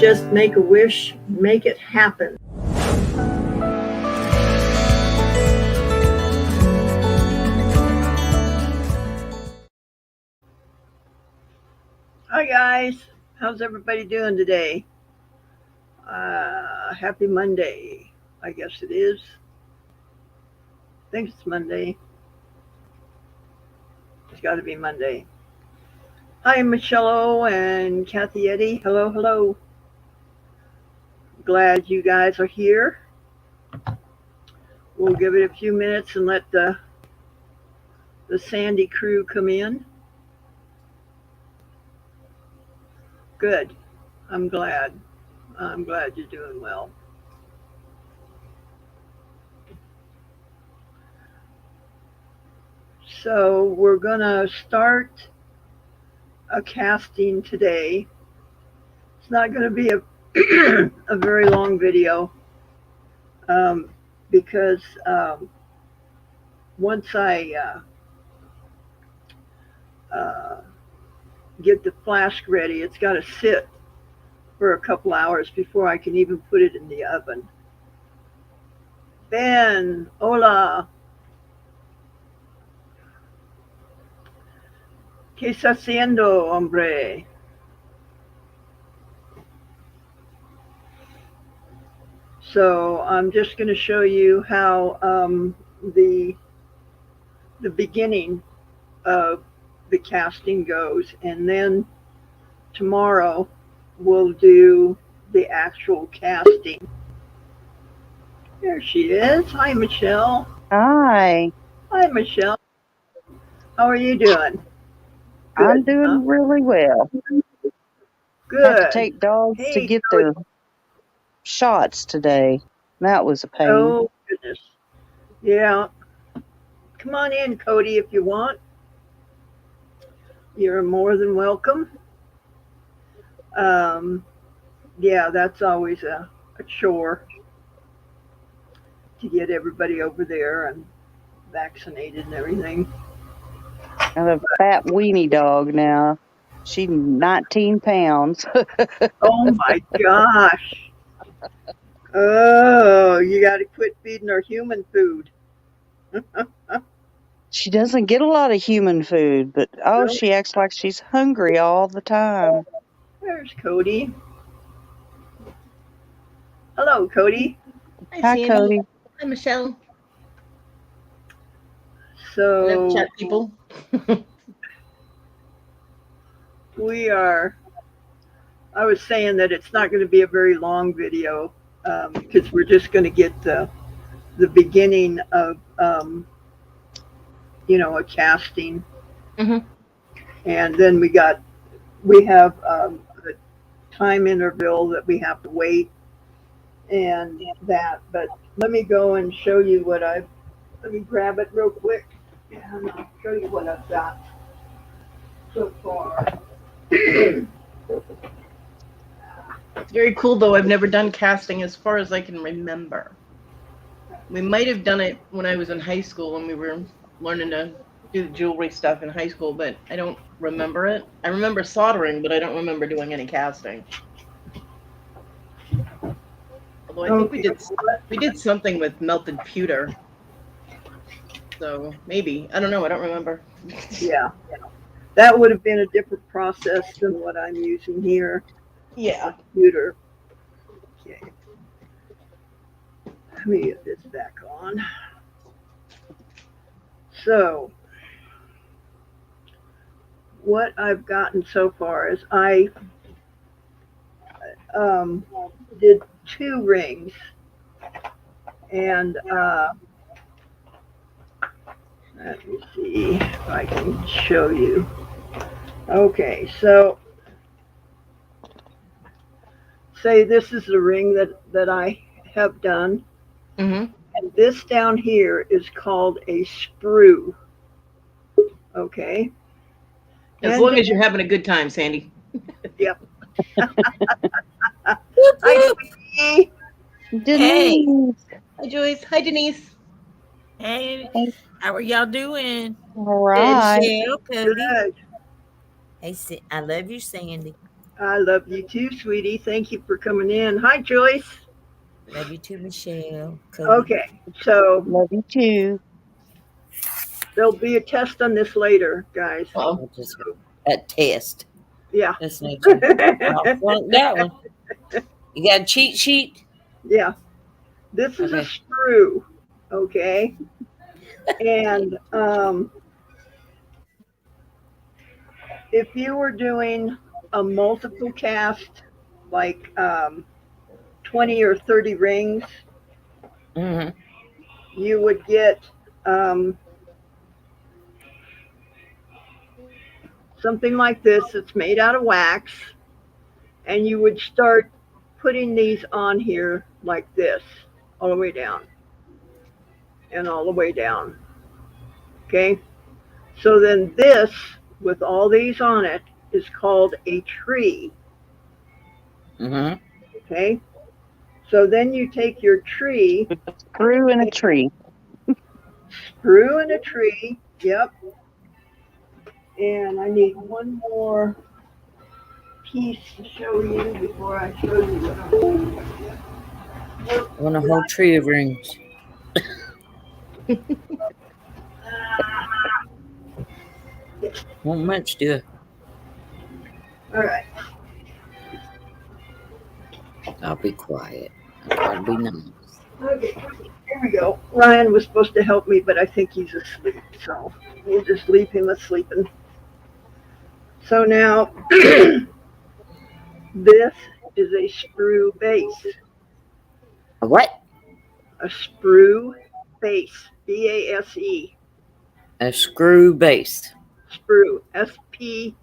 just make a wish, make it happen. Hi guys, how's everybody doing today? Happy Monday, I guess it is. I think it's Monday. It's got to be Monday. Hi, Michelle and Kathy Eddy. Hello, hello. Glad you guys are here. We'll give it a few minutes and let the Sandy crew come in. Good. I'm glad. I'm glad you're doing well. So we're gonna start a casting today. It's not gonna be a very long video because once I get the flask ready, it's got to sit for a couple hours before I can even put it in the oven. Ben, hola. ¿Qué está haciendo, hombre? So I'm just going to show you how the beginning of the casting goes, and then tomorrow we'll do the actual casting. There she is. Hi, Michelle. Hi. Hi, Michelle. How are you doing? Good, I'm doing really well. Good. Had to take dogs to get their shots today. That was a pain. Oh, goodness. Yeah. Come on in, Cody, if you want. You're more than welcome. Yeah, that's always a chore to get everybody over there and vaccinated and everything. I have a fat weenie dog now. She's 19 pounds. Oh my gosh. Oh, you got to quit feeding her human food. She doesn't get a lot of human food, but really? She acts like she's hungry all the time. There's Cody. Hello, Cody. Hi, Cody. Hi, Michelle. So, hello, chat people. I was saying that it's not going to be a very long video because we're just going to get the beginning of, a casting. Mm-hmm. And then we have a time interval that we have to wait and that. But let me go and show you let me grab it real quick and I'll show you what I've got so far. It's very cool, though. I've never done casting as far as I can remember. We might have done it when I was in high school when we were learning to do the jewelry stuff in high school, but I don't remember it. I remember soldering, but I don't remember doing any casting. Although I think we did something with melted pewter. So maybe. I don't know. I don't remember. Yeah. That would have been a different process than what I'm using here. Yeah. Computer. Okay. Let me get this back on. So, what I've gotten so far is I did 2 rings, and let me see if I can show you. Okay, so say this is the ring that I have done. Mm-hmm. And this down here is called a sprue. Okay. As long as you're having a good time, Sandy. Yep. Hi, Denise. Hey. Hi, Joyce. Hi, Denise. Hey. How are y'all doing? All right. Michelle, Cody. Good. Hey, I love you, Sandy. I love you too, sweetie. Thank you for coming in. Hi, Joyce. Love you too, Michelle. Cody. Okay, so Love you too. there'll be a test on this later, guys. Oh, I just a test. Yeah. That's no joke. I'll flunk that one. You got a cheat sheet? Yeah. This is a Okay. screw, okay? And if you were doing a multiple cast, like 20 or 30 rings, Mm-hmm. you would get um, something like this. It's made out of wax, and you would start putting these on here like this, all the way down and all the way down. Okay? So then this, with all these on it, is called a tree. Mm-hmm. Okay? So then you take your tree, With a screw and a tree. screw in a tree. Yep. And I need one more piece to show you before I show you what I'm doing. I want a whole tree of rings. Won't much do it. All right. I'll be quiet. I'll try to be nice. Okay. Here we go. Ryan was supposed to help me, but I think he's asleep. So we'll just leave him asleep. So now this is a sprue base. A what? A sprue base. BASE. A screw base. Sprue. SPUR.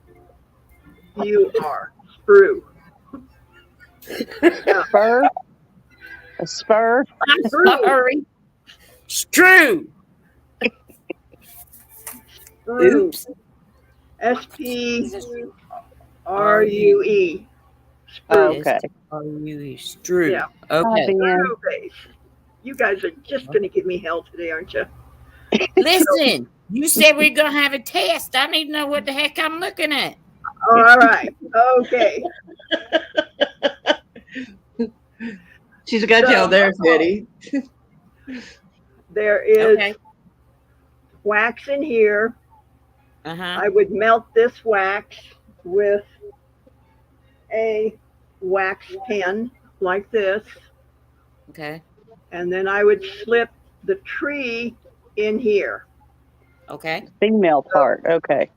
Sprue. Yeah. Spur. A spur. I'm Screw. sorry. Screw. Sprue. Oops. SPRUE. Oh, Sprue. okay. S-T-R-U-E. Strew. Yeah. Hi, Okay. Ben. Sprue base. You guys are just going to give me hell today, aren't you? Listen, you said we're going to have a test. I need to know what the heck I'm looking at. All right. Okay. she's got you out there, Betty. There is Okay. wax in here. Uh-huh. I would melt this wax with a wax pen like this, Okay. and then I would slip the tree in here Okay. Female part. Okay.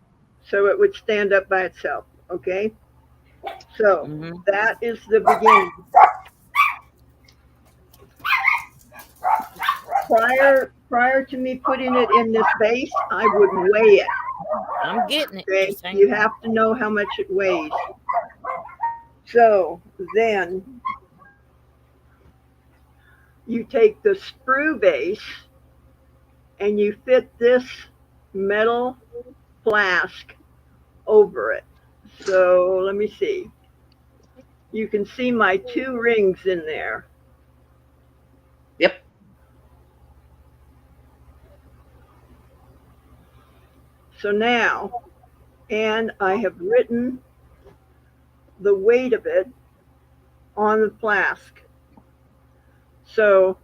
so it would stand up by itself. Okay. So Mm-hmm. that is the beginning. Prior to me putting it in this base, I would weigh it. I'm getting it. Okay, Just hang you on. have to know how much it weighs. So then you take the sprue base and you fit this metal flask over it. So let me see. You can see my 2 rings in there. Yep. So now, and I have written the weight of it on the flask. So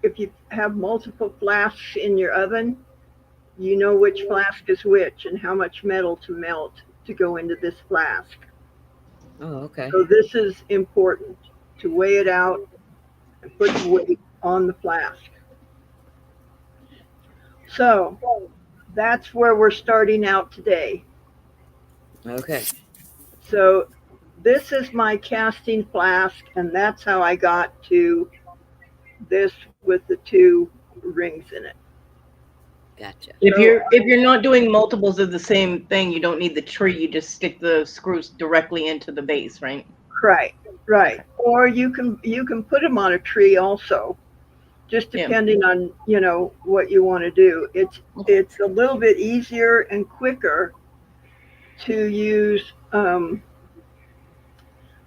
if you have multiple flasks in your oven, you know which flask is which and how much metal to melt to go into this flask. Oh, okay. So this is important to weigh it out and put the weight on the flask. So that's where we're starting out today. Okay. So this is my casting flask, and that's how I got to this with the 2 rings in it. Gotcha. If you're not doing multiples of the same thing, you don't need the tree. You just stick the screws directly into the base, right? Right, right. Or you can put them on a tree also, just depending on what you want to do. It's a little bit easier and quicker to use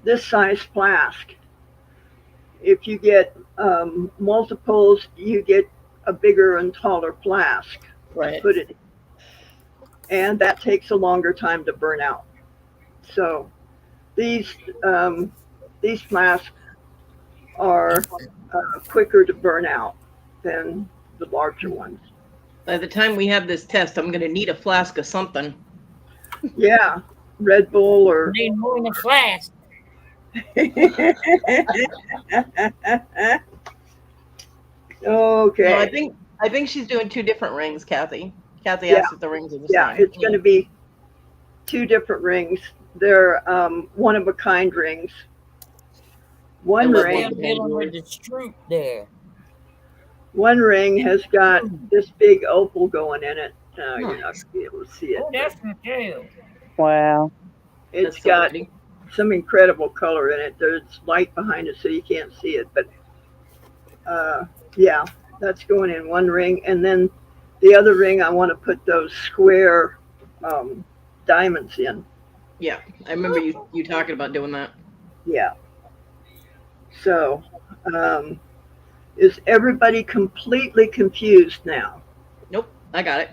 this size flask. If you get multiples, you get a bigger and taller flask to Right. put it in. And that takes a longer time to burn out. So these these flasks are quicker to burn out than the larger ones. By the time we have this test, I'm going to need a flask of something. Yeah, Red Bull or Need more than a flask. okay. No, I think she's doing 2 different rings, Kathy. Kathy Yeah, asked if the rings are the yeah, same. it's going to be 2 different rings. They're one of a kind rings. One love ring, Still dealing with the stroop there. one ring has got this big opal going in it. You're not Nice. going to be able to see it. Oh, that's material. Wow. It's That's so got pretty. some incredible color in it. There's light behind it, so you can't see it. But yeah, that's going in one ring, and then the other ring, I want to put those square diamonds in. Yeah, I remember you talking about doing that. Yeah. So, is everybody completely confused now? Nope, I got it.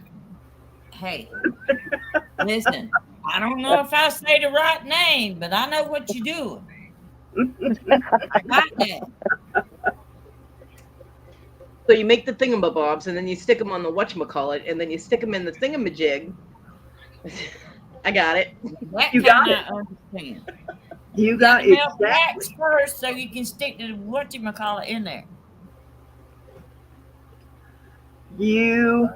Hey, listen, I don't know if I say the right name, but I know what you're doing. I got that. So you make the thingamabobs, and then you stick them on the whatchamacallit, and then you stick them in the thingamajig. I got it. That You got kind it. I understand. You Got got to melt exactly. wax first so you can stick the whatchamacallit in there. You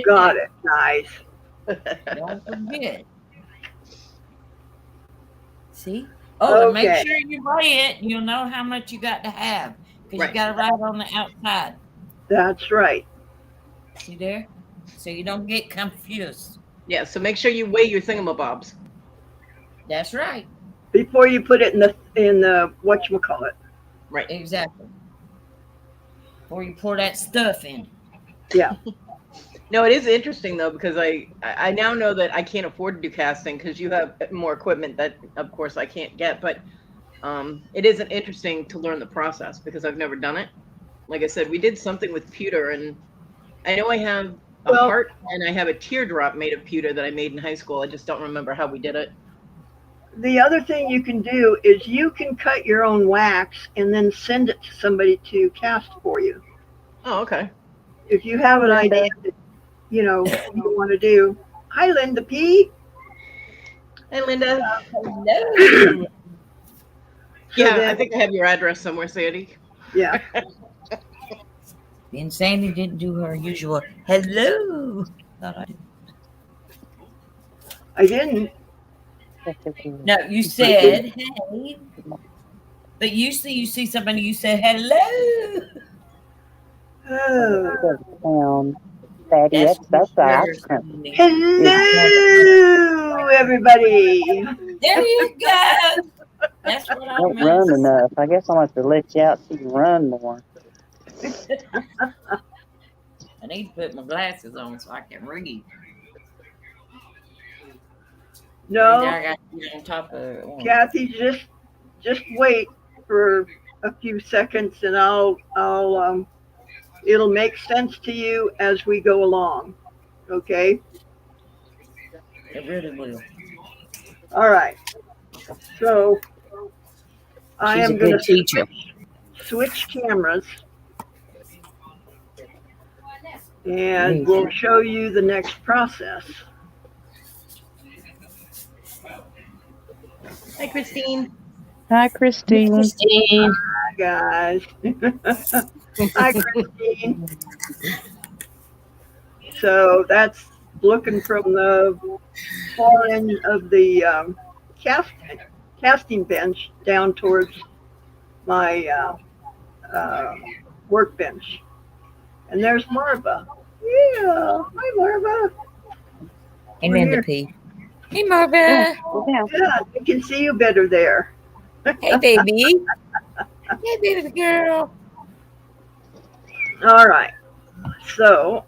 got it. Nice. Don't forget. See? Oh, and make Okay. sure you weigh it. You'll know how much you got to have because Right. you got to write on the outside. That's right. See there? So you don't get confused. Yeah, so make sure you weigh your thingamabobs. That's right. Before you put it in the whatchamacallit. Right. Exactly. Before you pour that stuff in. Yeah. No, it is interesting though, because I now know that I can't afford to do casting because you have more equipment that of course I can't get, but it isn't interesting to learn the process because I've never done it. Like I said, we did something with pewter, and I know I have a Well- heart and I have a teardrop made of pewter that I made in high school. I just don't remember how we did it. The other thing you can do is you can cut your own wax and then send it to somebody to cast for you. Oh, okay. If you have an Linda. idea that, you want to do. Hi, Linda P. Hey, Linda. Hello. Yeah, then- I think I have your address somewhere, Sandy. Yeah. And Sandy didn't do her usual hello. Thought I did. I didn't. No, you said hey. But usually you see somebody, you say hello. Oh. Fatty, that's the her. accent. Hello, everybody. There you go. That's what I Don't meant. run enough. I guess I'll have to let you out so you can run more. I need to put my glasses on so I can read. No, I got to get on top of it. Kathy, just wait for a few seconds, and it'll make sense to you as we go along. Okay. It really will. All right. So I She's a am going good to teacher. switch cameras, and we'll show you the next process. Hi, Christine. Hi, Christine. Christine. Hi, guys. Hi, Christine. So that's looking from the far end of the casting bench down towards my workbench. And there's Marva. Yeah. Hi, Marva. And We're then here. the P. Hey, Marva. Yeah. Yeah, I can see you better there. Hey, baby. Hey, baby girl. All right. So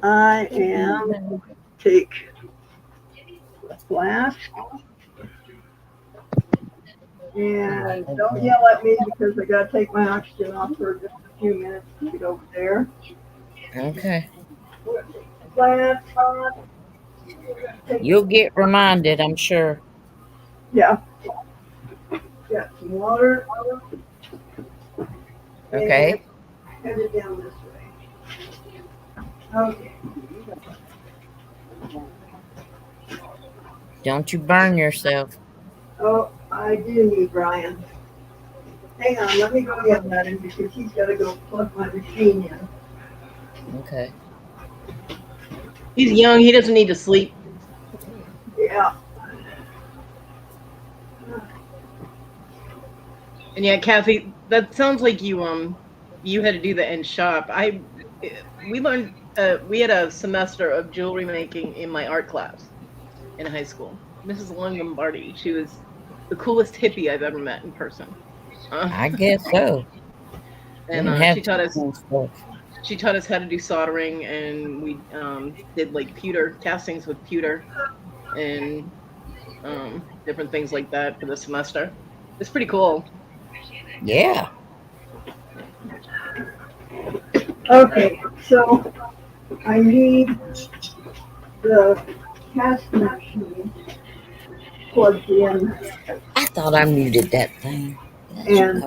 I am take the flask And don't yell at me because I gotta take my oxygen off for just a few minutes to get over there. Okay. Plant. You'll get reminded, I'm sure. Yeah. Got some water. Okay. And headed down this way. Okay. Don't you burn yourself. Oh, I do need Brian. Hang on, let me go yell at him because he's gotta go plug my machine in. Okay. He's young. He doesn't need to sleep. Yeah. And yeah, Kathy, that sounds like you had to do that in shop. We learned we had a semester of jewelry making in my art class in high school. Mrs. Longobardi, she was the coolest hippie I've ever met in person. I guess so. And Didn't have she taught us cool stuff. she taught us how to do soldering, and we did like pewter castings with pewter and different things like that for the semester. It's pretty cool. Yeah. Okay, so I need the casting machine plugged in, I thought I muted that thing. and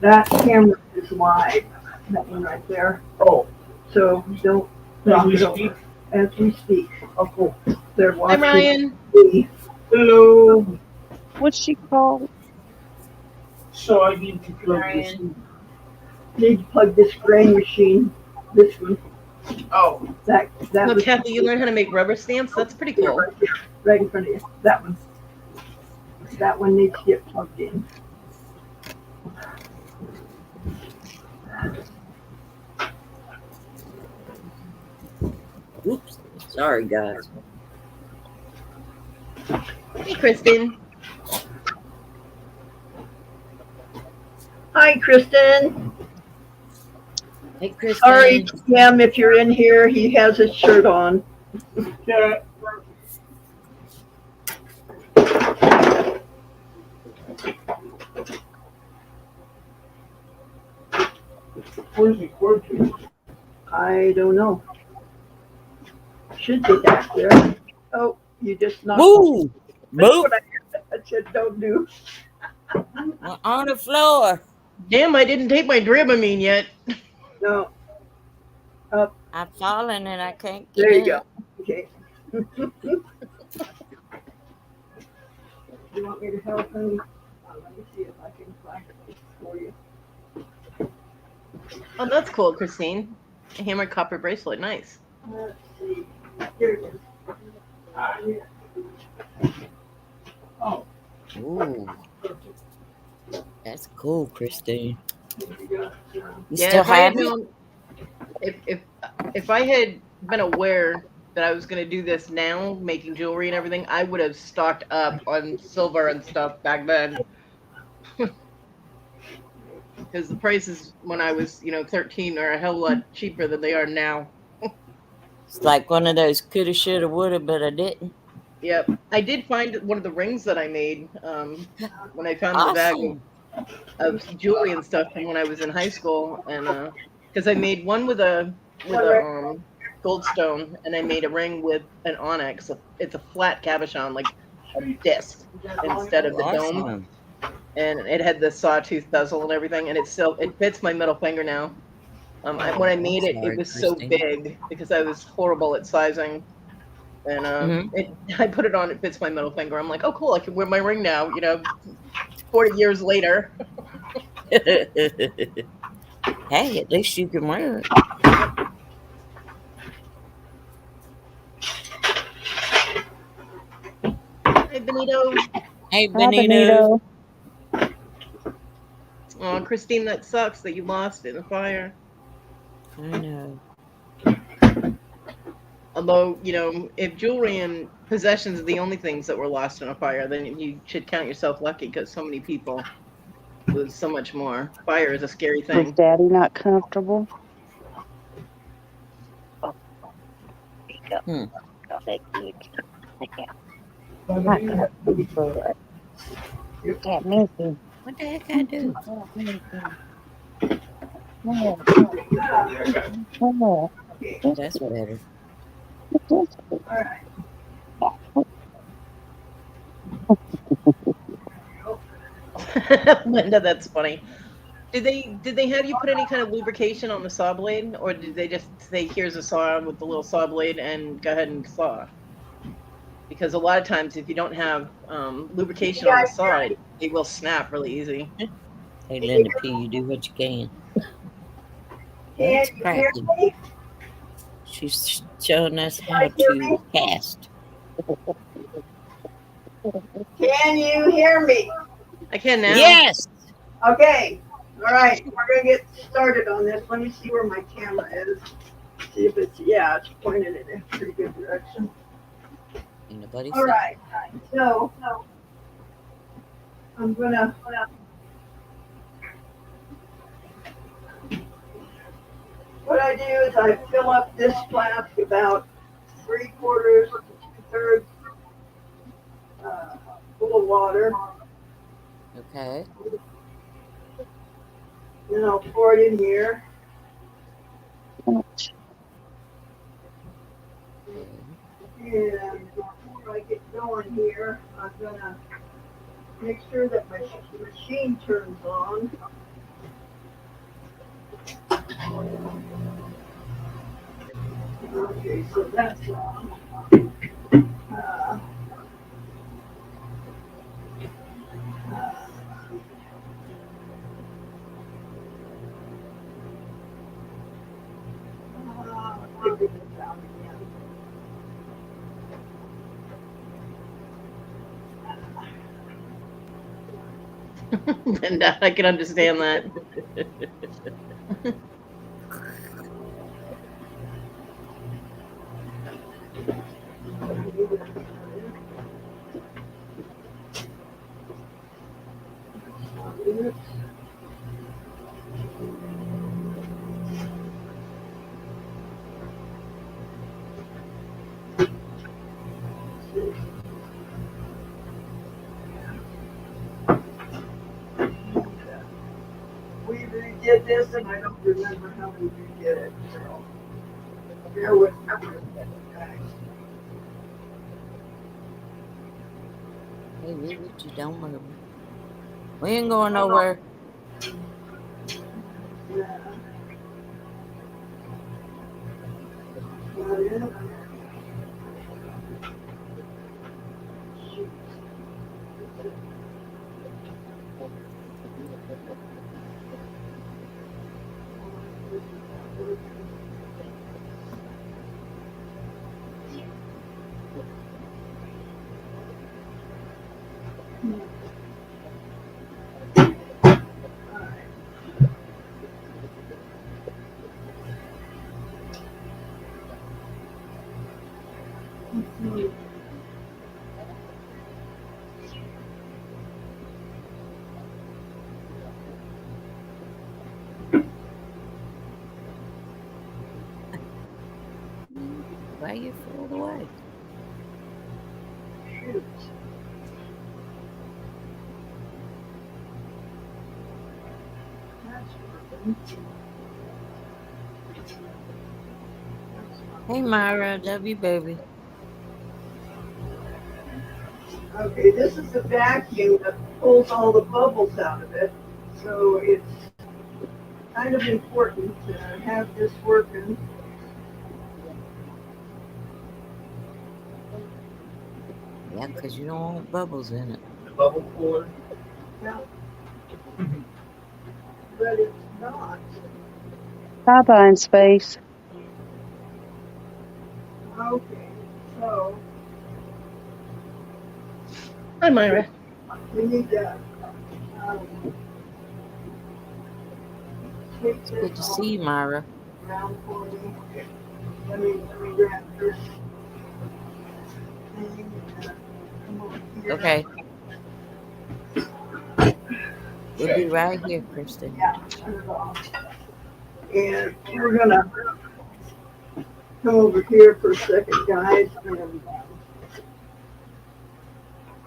that camera is live. That one right there. Oh, so don't knock it over as we speak. Oh, cool. They're Hi, watching Ryan. me. Hello. What's she called? So I need to plug this Ryan. in. Need to plug this grain machine. This one. Oh, That No, was Kathy, you learned how to make rubber stamps? That's pretty cool. right here, right in front of you. That one. That one needs to get plugged in. Oops. Sorry, guys. Hey, Kristen. Hi, Kristen. Hey, Kristen. Sorry, Tim, if you're in here, he has his shirt on. yeah. Where's the cord to? I don't know. Should be back there. Oh, you just knocked. Boo! That's Boop! what I said don't do. We're on the floor. Damn, I didn't take my Dramamine yet. No. I've fallen and I can't get There you up. go. Okay. You want me to help him? Let me see if I can find it for you. Oh, that's cool, Christine. A hammered copper bracelet. Nice. Let's see. Here it is. Oh, Ooh. That's cool, Christine. here we go. You Yeah, still if I had have it? known, if I had been aware that I was going to do this now, making jewelry and everything, I would have stocked up on silver and stuff back then. Because the prices when I was, 13 are a hell of a lot cheaper than they are now. It's like one of those coulda, shoulda, woulda, but I didn't. Yep. I did find one of the rings that I made when I found the bag Awesome. of jewelry and stuff from when I was in high school, and because I made one with a goldstone, and I made a ring with an onyx. It's a flat cabochon, like a disc instead of the dome, Awesome. and it had the sawtooth bezel and everything, and it fits my middle finger now. When I made it, Sorry, it was so Christine. big because I was horrible at sizing. And I put it on, it fits my middle finger. I'm like, oh, cool, I can wear my ring now, 40 years later. Hey, at least you can wear it. Hey, Benito. Hey, Hi, Benito. Benito. Oh, Christine, that sucks that you lost in the fire. I know. Although, if jewelry and possessions are the only things that were lost in a fire, then you should count yourself lucky because so many people lose so much more. Fire is a scary Is thing. Daddy not comfortable? Hmm. Got missing. What the heck I do? Okay, That's better. all right. Linda, that's funny. Did they have you put any kind of lubrication on the saw blade, or did they just say, "Here's a saw with the little saw blade and go ahead and saw"? Because a lot of times, if you don't have Can lubrication you on the guys saw, it will snap really easy. Hey, can you Linda P, you do what you can. can That's you hear cracking. me? She's showing us Can you how guys hear to me? cast. Can you hear me? I can now. Yes! Okay. All right. We're gonna get started on this. Let me see where my camera is. See if it's it's pointed in a pretty good direction. Ain't nobody All see. right. So I'm gonna what I do is I fill up this flask about 3/4 to 2/3 full of water. Okay. Then I'll pour it in here. Okay. And before I get going here, I'm gonna make sure that my machine turns on. Okay, so that's on. Uh, figure this out again. Linda, I can understand that. We redid this and I don't remember how we redid it, so bear with me for a second, guys. Hey, Richie, don't move. We ain't going nowhere. Yeah. Got it. Shoot. Why you throw it away? Shoot. That's working. Hey, Myra, love you, baby. Okay, this is the vacuum that pulls all the bubbles out of it. So it's kind of important to have this working. Yeah, 'cause you don't want bubbles in it. The bubble cord. Yeah. But it's not. Bye-bye in space. Okay, so Hi, Myra. we need to um, take It's this good to off see you, Myra. around for me. Let me grab this thing and come over here. Okay. We'll be right here, Kristen. Yeah, turn it off. And we're gonna come over here for a second, guys, and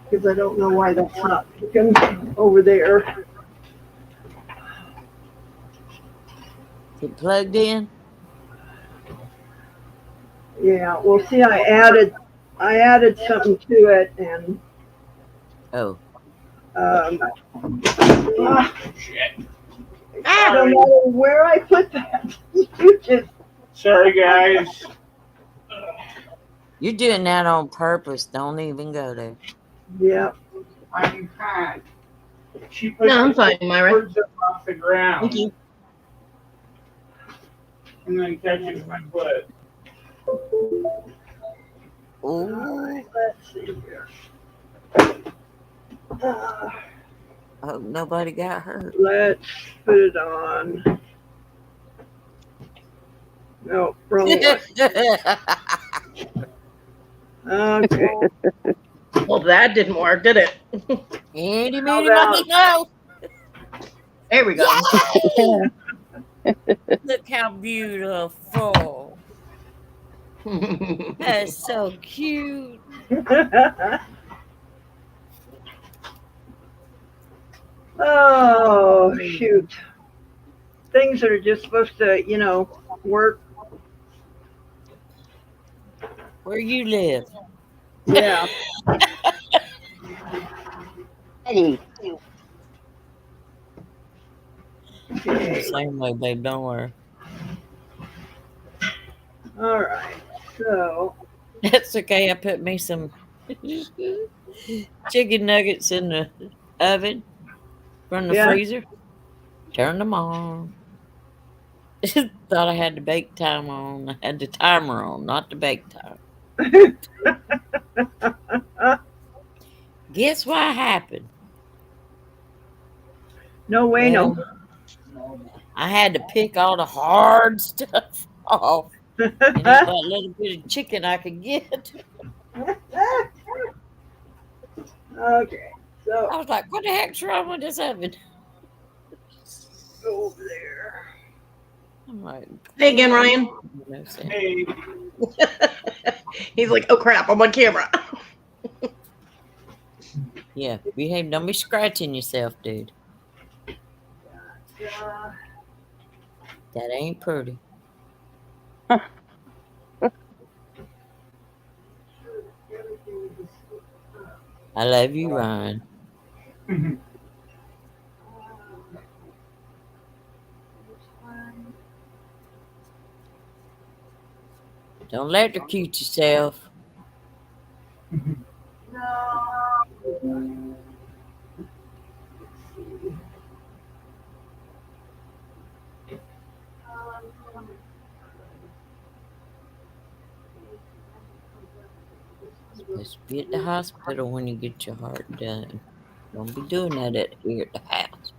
because I don't know why that's not picking over there. Is it plugged in? Yeah, well, see, I added something to it, and Oh. um, Shit. I don't Sorry. know where I put that. You just, Sorry, guys. You're doing that on purpose. Don't even go there. yeah. I'm hot. She put No, I'm the fine, Myra. birds up off the ground Thank you. and then catches my foot. Ooh. Let's see here. I hope nobody got hurt. Let's put it on. No, wrong one. Okay. Well, that didn't work, did it? Any, How meeny, about- miny, no. There we go. Yay! Look how beautiful. That's so cute. Oh, shoot. Things that are just supposed to, work. Where you live? Yeah. Eddie. Okay. Same way, babe. Don't worry. All right. So, That's okay. I put me some chicken nuggets in the oven from the yeah. freezer. Turned them on. Thought I had the bake time on. I had the timer on, not the bake time. Guess what happened? No way, no. I had to pick all the hard stuff off and eat that little bit of chicken I could get. Okay. So, I was like, what the heck's wrong with this oven? go over there. I'm like, Hey again, Ryan. no sense. Hey, He's like, oh crap, I'm on camera. Yeah, behave. Don't be scratching yourself, dude. Uh, That ain't pretty. I love you, Ryan. Don't electrocute yourself. Supposed to be at the hospital when you get your heart done. Don't be doing that here at the house.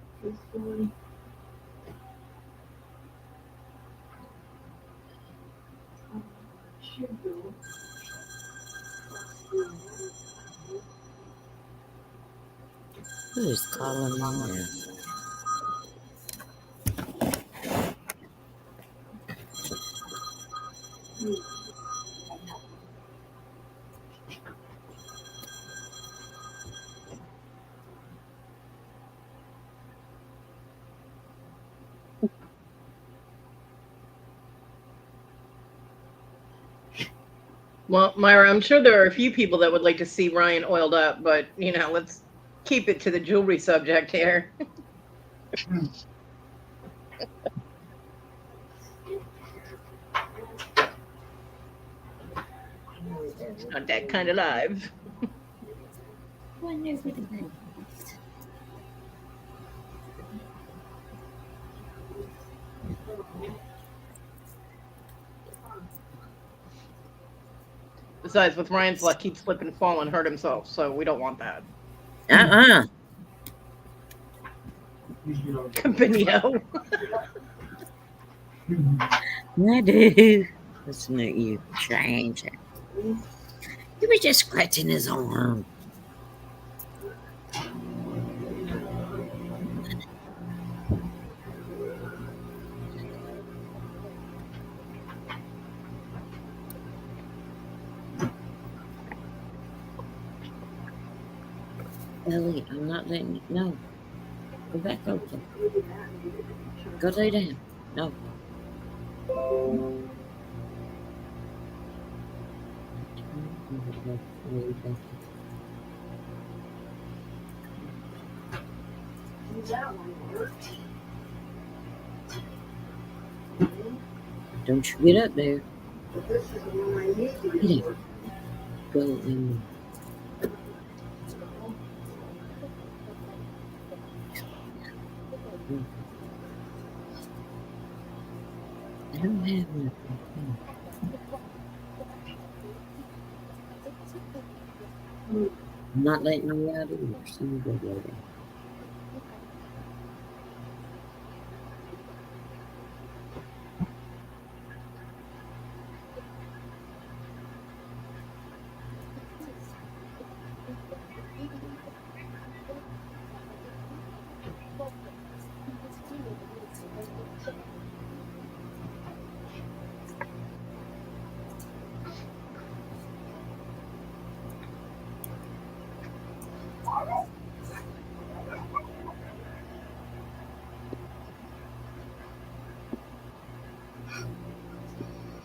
Who's calling me now? Well, Myra, I'm sure there are a few people that would like to see Ryan oiled up, but let's keep it to the jewelry subject here. It's not that kind of live. Besides, with Ryan's luck, he'd slip and fall and hurt himself, so we don't want that. Benito. I do. Listen to you. Change it. He was just scratching his arm. Ellie, I'm not letting you. No. Go back over there. Go lay down. No. Don't you get up there. This is the one I need to Get record. Go in. I don't have nothing. I'm not letting you out either. So you go lay down.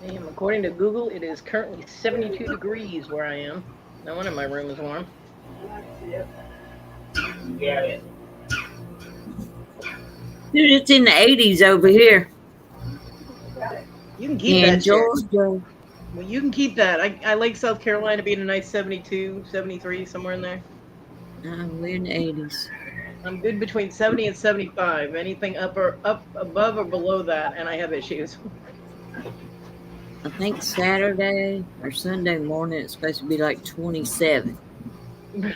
Damn, according to Google, it is currently 72 degrees where I am. No wonder my room is warm. Yeah. Dude, it's in the 80s over here. You can keep In that shit. Georgia. Well, you can keep that. I like South Carolina being a nice 72, 73, somewhere in there. We're in the 80s. I'm good between 70 and 75. Anything up above or below that, and I have issues. I think Saturday or Sunday morning it's supposed to be like 27. It's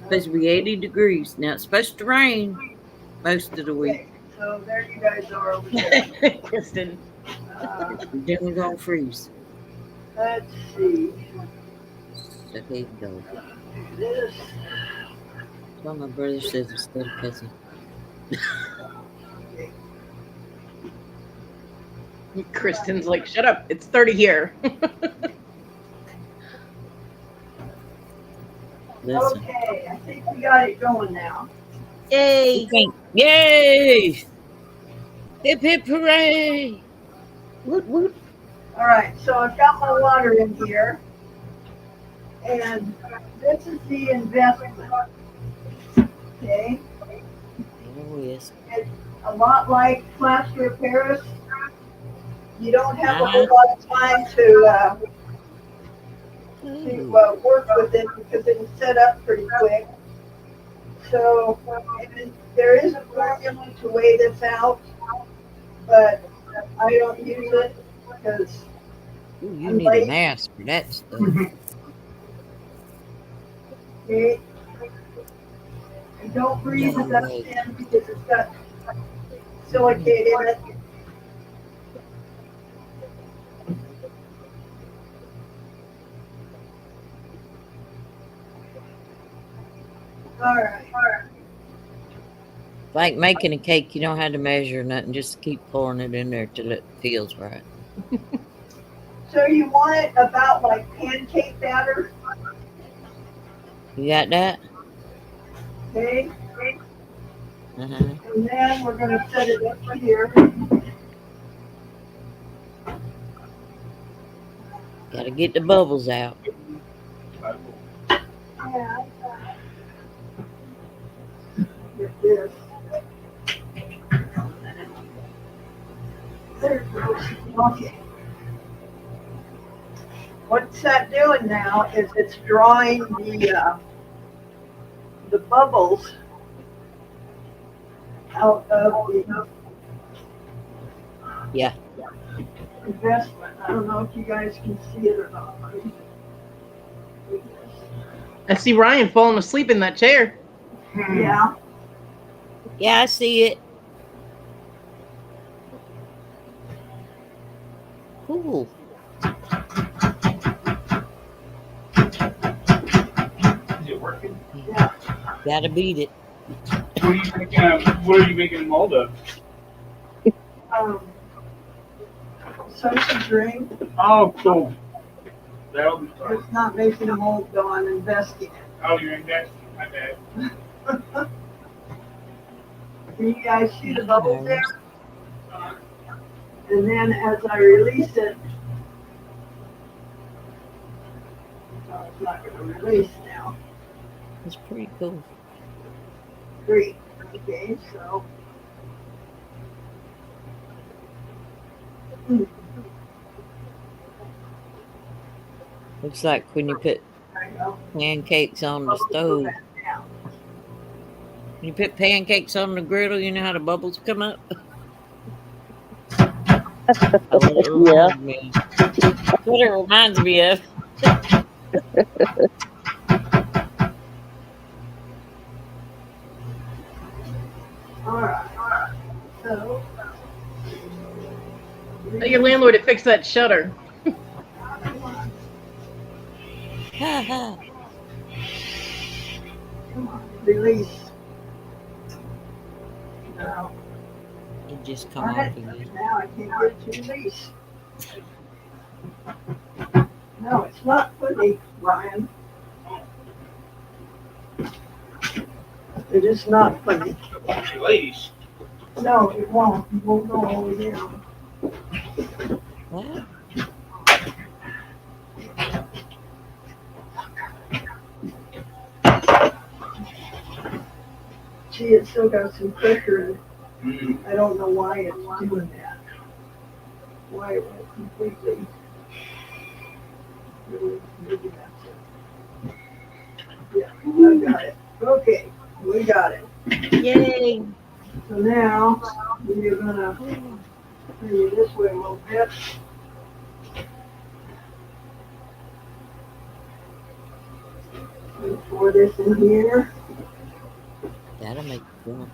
supposed to be 80 degrees. Now it's supposed to rain most of the week. Okay, so there you guys are over there. Kristen. Then we're going to freeze. Let's see. So here you go. This. That's what my brother says instead of cousin. Kristen's like, shut up. It's 30 here. Listen. Okay, I think we got it going now. Yay. Yay! Hip hip hooray! Woot woot. All right, so I've got my water in here. And this is the investment. Okay? Oh, yes. It's a lot like plaster of Paris. You don't have a whole lot of time to work with it because it's set up pretty quick. So there is a formula to weigh this out, but I don't use it because Ooh, you need a mask for that stuff. okay, and don't breathe the dust in because it's got silicate in it. All right. Like making a cake, you don't have to measure nothing. Just keep pouring it in there till it feels right. So you want it about like pancake batter, You got that? okay? Uh-huh. And then we're going to set it up here. Gotta get the bubbles out. Yeah. Get this. There it goes. Okay. What's that doing now is it's drawing the bubbles out of the Yeah. investment. I don't know if you guys can see it or not. I see Ryan falling asleep in that chair. Yeah. Yeah, I see it. Cool. Is it working? Yeah. Gotta beat it. What are you making a mold of? Sausage ring. Oh, cool. That'll be fun. It's not making a mold, though. I'm investing Oh, you're investing. My bad. it. Can you guys see the bubbles there? And then as I release it, oh, it's not going to release now. It's pretty cool. Great. Okay, so. Looks like when you put There you go. pancakes on the Bubbles go stove. back down. When you put pancakes on the griddle, you know how the bubbles come up? That's what it Yeah. reminds me of. That's what it reminds me of. All right. So. Tell your landlord to fix that shutter. Ha ha. Come on, release. Now, It just come darn off it, again. now I can't get it to release. No, it's not funny, Brian. It is not funny. Ladies. No, it won't. It won't go all the way down. What? See, it's still got some pressure in it. Mm. I don't know why it's doing that. Why it won't completely. Maybe that's it. Yeah, I got it. Okay, we got it. Yay! So now we're gonna bring it this way a little bit. And pour this in here. That'll make it cool.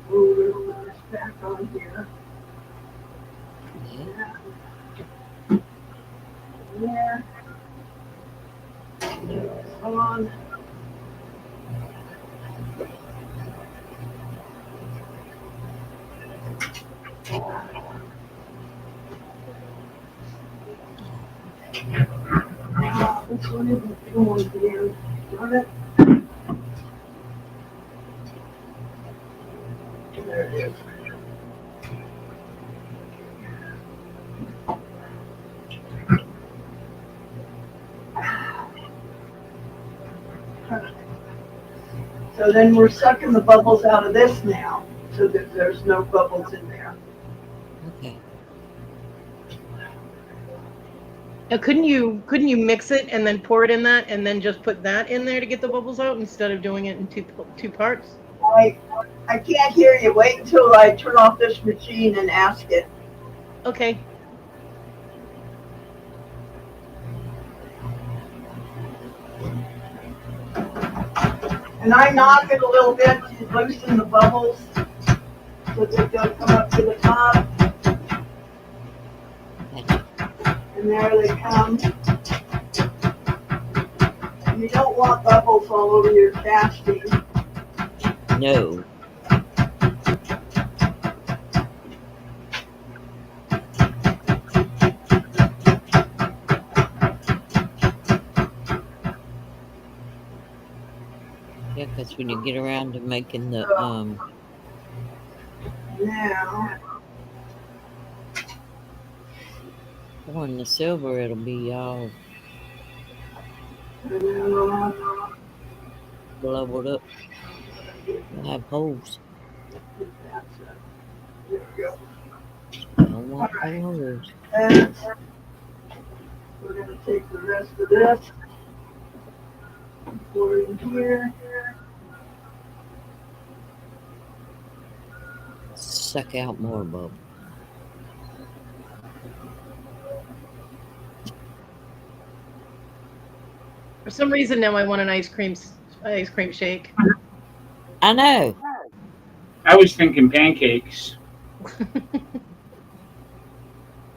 Move this back on here. Yeah. There. This on. This one isn't going here. Darn it. There it is. So then we're sucking the bubbles out of this now, so that there's no bubbles in there. Okay. Now, couldn't you mix it and then pour it in that and then just put that in there to get the bubbles out instead of doing it in two parts? I can't hear you. Wait until I turn off this machine and ask it. Okay. And I knock it a little bit to loosen the bubbles so that they'll come up to the top. And there they come. You don't want bubbles all over your casting. No. Yeah, because when you get around to making the Now, pouring the silver, it'll be all blubbered up. It'll have holes. there we go. I don't want holes. And we're going to take the rest of this, pour it in here. Suck out more bubble. For some reason now I want an ice cream shake. I know. I was thinking pancakes.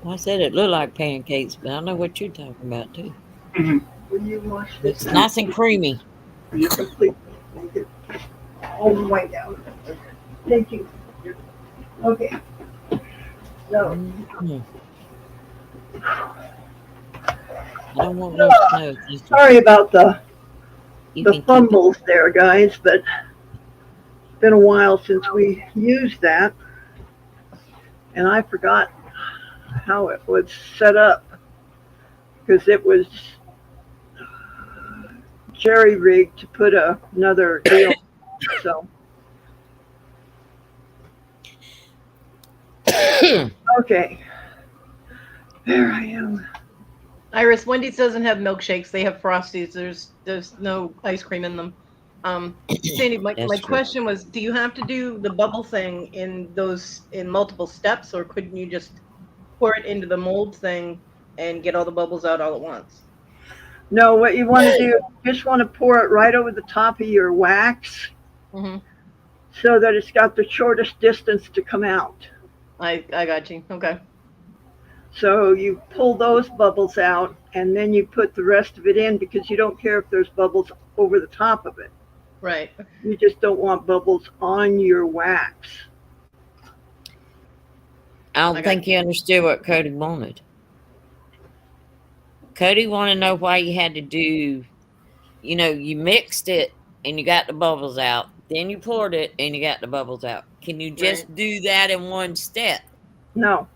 Well, I said it looked like pancakes, but I know what you're talking about too. Mhm. When you wash this It's nice and creamy. completely. Make it all the way down. Thank you. Okay. So, Mhm. I don't want no snow. Just sorry about you the can keep it. fumbles there, guys, but it's been a while since we used that, and I forgot how it was set up because it was jerry rigged to put another deal. So, okay, there I am. Iris, Wendy's doesn't have milkshakes. They have Frosties. There's no ice cream in them. Sandy, my That's true. question was, do you have to do the bubble thing in multiple steps, or couldn't you just pour it into the mold thing and get all the bubbles out all at once? No, what you want to do, you just want to pour it right over the top of your wax Hmm. so that it's got the shortest distance to come out. I got you. Okay. So you pull those bubbles out and then you put the rest of it in because you don't care if there's bubbles over the top of it. Right. You just don't want bubbles on your wax. I don't Okay. think you understood what Cody wanted. Cody wanted to know why you had to do, you mixed it and you got the bubbles out. Then you poured it and you got the bubbles out. Can you just Right. do that in one step? No,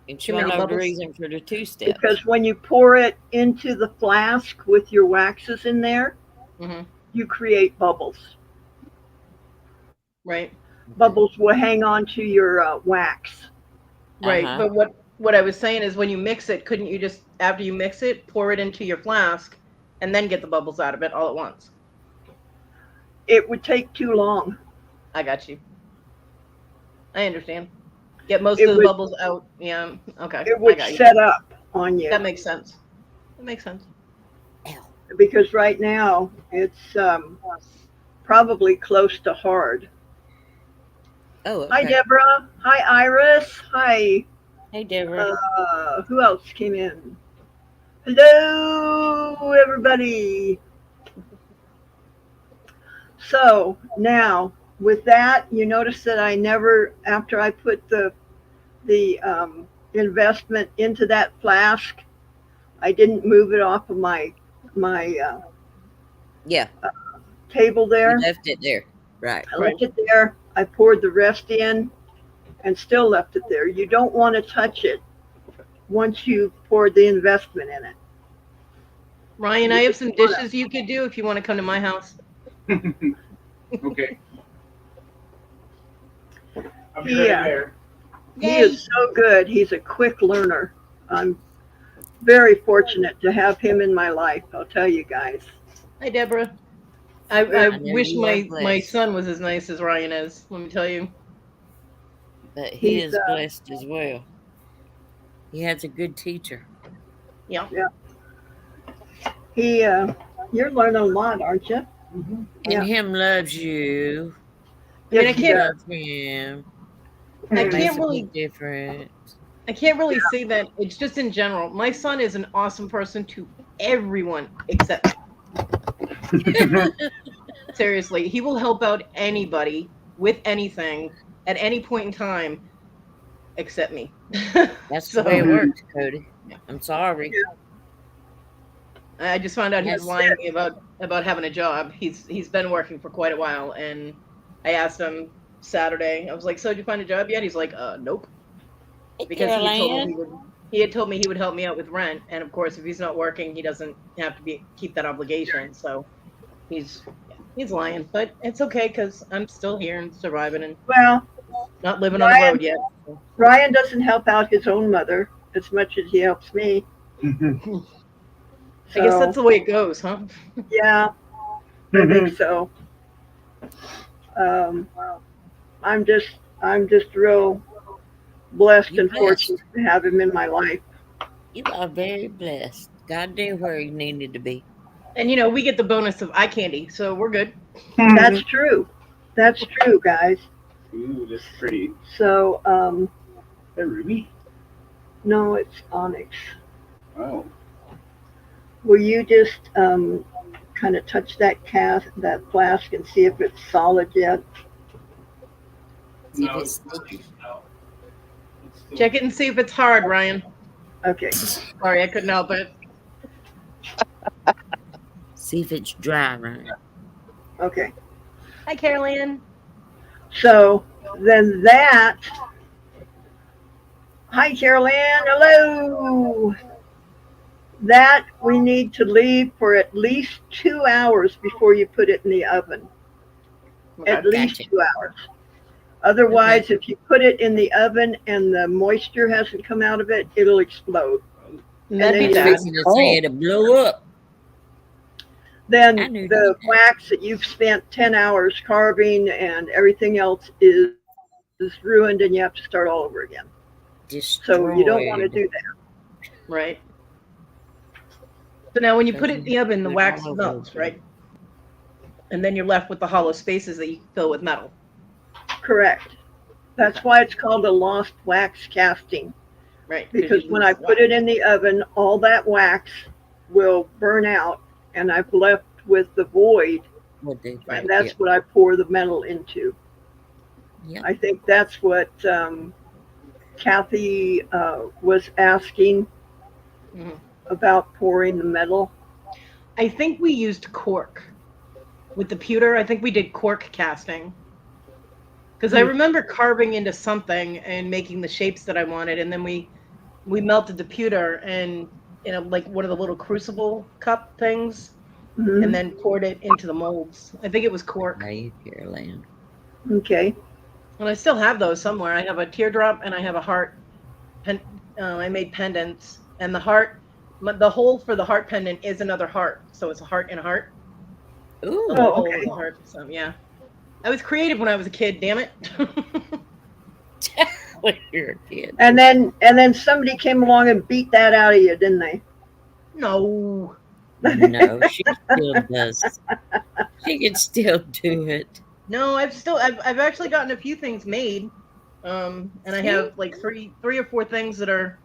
And she Too want many to know the bubbles? reason for the 2 steps. because when you pour it into the flask with your waxes in there, Hmm. you create bubbles. Right. Bubbles will hang on to your wax. Right. Uh-huh. But what I was saying is, when you mix it, couldn't you just, after you mix it, pour it into your flask and then get the bubbles out of it all at once? It would take too long. I got you. I understand. Get most It of the would bubbles out. Yeah. Okay. it I would got you. set up on you That makes sense. That makes sense. Ow. because right now it's probably close to hard. Oh, Hi, okay. Deborah. Hi, Iris. Hi. Hey, Deborah. Who else came in? Hello, everybody. So now with that, you notice that I never, after I put the investment into that flask, I didn't move it off of my Yeah, table you there. left it there. Right. I left it there. I poured the rest in and still left it there. You don't want to touch it once you've poured the investment in it. Ryan, You I have just some wanna- dishes you could do if you want to come to my house. Okay. I'll be Yeah. right there. He is so good. He's a quick learner. I'm very fortunate to have him in my life. I'll tell you guys. Hi, Deborah. I I know wish you are my blessed, son was as nice as Ryan is. Let me tell you. but he He's is blessed as well. He has a good teacher. Yeah. You're learning a lot, aren't you? Mhm. And Yeah. him loves you. I mean, Yes, I he You can't. does. love him. I It makes can't a really. big difference. I can't really say that. It's just in general. My son is an awesome person to everyone except me. Seriously, he will help out anybody with anything at any point in time except me. That's the way it So works, Cody. I'm sorry. I just found out he was That's lying it. to me about having a job. He's been working for quite a while, and I asked him Saturday. I was like, "So did you find a job yet?" He's like, "Nope," Hey, because he had told me Caroline. he would. He had told me he would help me out with rent, and of course, if he's not working, he doesn't have to keep that obligation. So he's lying, but it's okay because I'm still here and surviving and Well, not living on the road yet. Ryan doesn't help out his own mother as much as he helps me. I guess that's So, the way it goes, huh? yeah, I think so. Um, I'm just real blessed You and blessed. fortunate to have him in my life. You are very blessed. God knew where you needed to be. And we get the bonus of eye candy, so we're good. That's true. That's true, guys. Ooh, that's pretty. So, That ruby? no, it's onyx. Oh. Will you just kind of touch that flask and see if it's solid yet. See if it's sticky. Check it and see if it's hard, Ryan. Okay. Sorry, I couldn't help it. See if it's dry, right? Okay. Hi, Carolyn. So then that. Hi, Carolyn. Hello. That we need to leave for at least 2 hours before you put it in the oven. Okay. At least Gotcha. 2 hours. Otherwise, if you put it in the oven and the moisture hasn't come out of it, it'll explode. That'd then be you bad. Fixing to say it'll blow up. I Then knew the that. wax that you've spent 10 hours carving and everything else is ruined and you have to start all over again. So you don't want to do that. Right. So now when you put it in the oven, the Put it wax all over melts, again. right? And then you're left with the hollow spaces that you can fill with metal. Correct. That's why it's called a lost wax casting. Right. Because when I put it in the oven, all that wax will burn out and I've left with the void, What they and that's what I pour the metal into. Yeah. I think that's what Kathy was asking Mhm. about pouring the metal. I think we used cork with the pewter. I think we did cork casting. Because I remember carving into something and making the shapes that I wanted, and then we melted the pewter and like one of the little crucible cup things, Mhm. and then poured it into the molds. I think it was cork. Hey, Carolyn. Okay. And I still have those somewhere. I have a teardrop and I have a heart. I made pendants, and the heart, the hole for the heart pendant is another heart. So it's a heart and a heart. Ooh. The hole okay. is a heart. So yeah, I was creative when I was a kid. Damn it. When you're a kid. And then somebody came along and beat that out of you, didn't they? No. No, she still does. She can still do it. No, I've actually gotten a few things made. And I have like three or four things that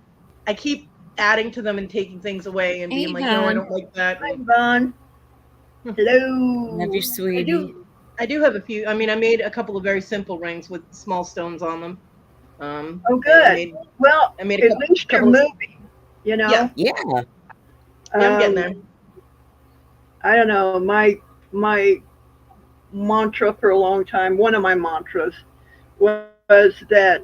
I keep adding to them and taking things away and being Hey, like, no, I Vaughn. don't like that. Hi, Vaughn. Hello. Love you, sweetie. I do have a few. I mean, I made a couple of very simple rings with small stones on them. Oh, I good. made, Well, I made at least you're couple of- moving, you know? Yeah. Yeah. Yeah, I'm getting there. I don't know. My mantra for a long time, one of my mantras, was that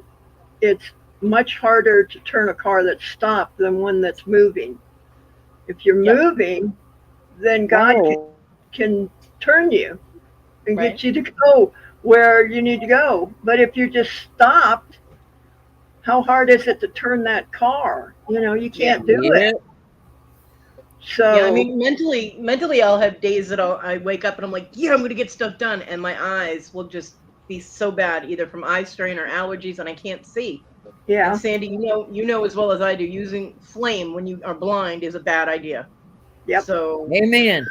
it's much harder to turn a car that's stopped than one that's moving. If you're Yep. moving, then God Oh, can turn you and Right. get you to go where you need to go. But if you're just stopped, how hard is it to turn that car? You know, you can't do it. So Yeah, I mean, mentally, I'll have days that I wake up and I'm like, yeah, I'm gonna get stuff done, and my eyes will just be so bad, either from eye strain or allergies, and I can't see. yeah, And Sandy, you know as well as I do, using flame when you are blind is a bad idea. Yep. So Amen.